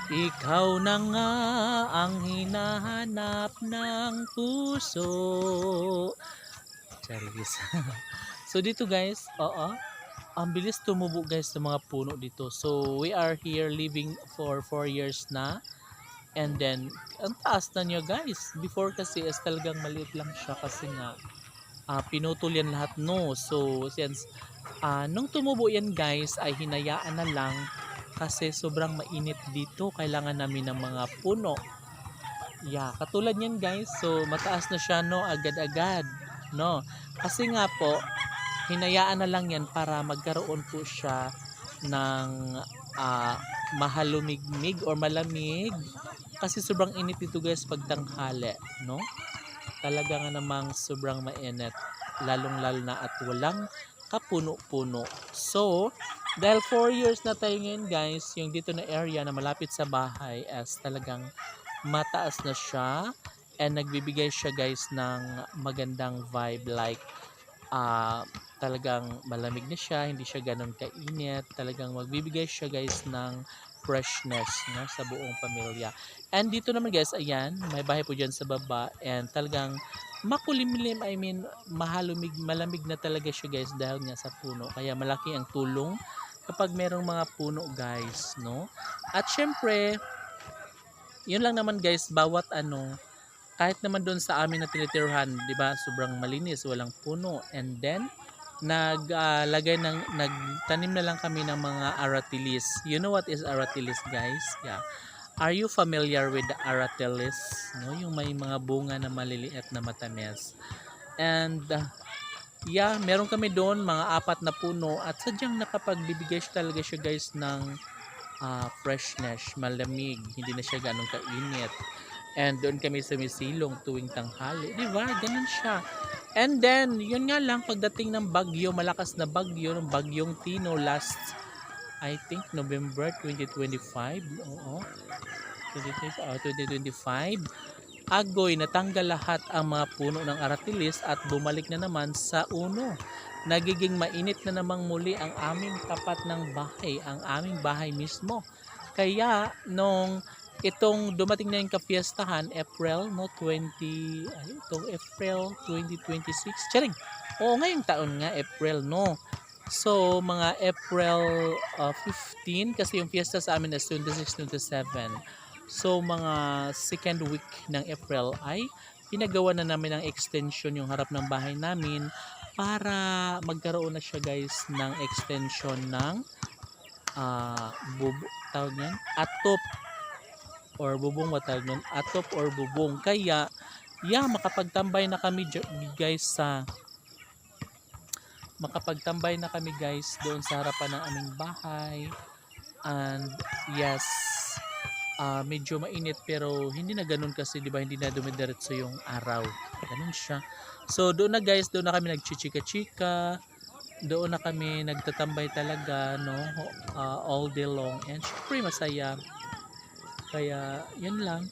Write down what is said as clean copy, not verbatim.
Ikaw na nga ang hinahanap ng puso. Charis. So dito guys, oo, ang bilis tumubo guys ng mga puno dito. So we are here living for 4 years na. And then, ang taas na niya guys. Before kasi is talagang maliit lang siya kasi nga pinutol yan lahat no. So since nung tumubo yan guys ay hinayaan na lang kasi sobrang mainit dito. Kailangan namin ng mga puno. Yeah, katulad yan guys. So mataas na siya no agad-agad. No. Kasi nga po hinayaan na lang yan para magkaroon po siya ng mahalumigmig or malamig kasi sobrang init dito guys pag tanghali, no? Talaga nga namang sobrang mainit, lalong lalo na at walang kapuno-puno. So dahil 4 years na tayo ngayon guys, yung dito na area na malapit sa bahay as talagang mataas na siya and nagbibigay siya guys ng magandang vibe like talagang malamig na siya, hindi siya ganun kainit, talagang magbibigay siya guys ng freshness no, sa buong pamilya. And dito naman guys, ayan, may bahay po dyan sa baba and talagang makulimlim, I mean, malamig na talaga siya guys dahil nga sa puno. Kaya malaki ang tulong kapag merong mga puno guys, no? At syempre, yun lang naman guys, bawat kahit naman doon sa amin na tinitirhan, 'di ba? Sobrang malinis, walang puno. And then nagtanim na lang kami ng mga aratilis. You know what is aratilis, guys? Yeah. Are you familiar with the aratilis? No, yung may mga bunga na maliliit na matamis. And yeah, meron kami doon mga 4 na puno at sadyang nakapagbibigay siya talaga siya guys ng freshness, malamig, hindi na siya ganun kainit. And doon kami sumisilong tuwing tanghali. Di ba? Ganun siya. And then, yun nga lang, pagdating ng bagyo, malakas na bagyo, ng bagyong Tino last, I think, November 2025. Oo. 2025. Agoy, natanggal lahat ang mga puno ng aratilis at bumalik na naman sa uno. Nagiging mainit na namang muli ang aming tapat ng bahay, ang aming bahay mismo. Kaya, nung itong dumating na yung kapiestahan April no 20 itong April 2026 charing ngayong taon nga April no, so mga April 15 kasi yung fiesta sa amin is 26-27, so mga second week ng April ay pinagawa na namin ng extension yung harap ng bahay namin para magkaroon na siya guys ng extension ng tawag niyan atop or bubong, matawag nun, atop or bubong. Kaya yeah, makapagtambay na kami guys doon sa harapan ng aming bahay. And yes, medyo mainit pero hindi na ganun kasi 'di ba, hindi na dumidiretso yung araw. Ganun siya. So doon na guys, doon na kami nagchichika-chika. Doon na kami nagtatambay talaga no, all day long and syempre masaya. Kaya yun lang.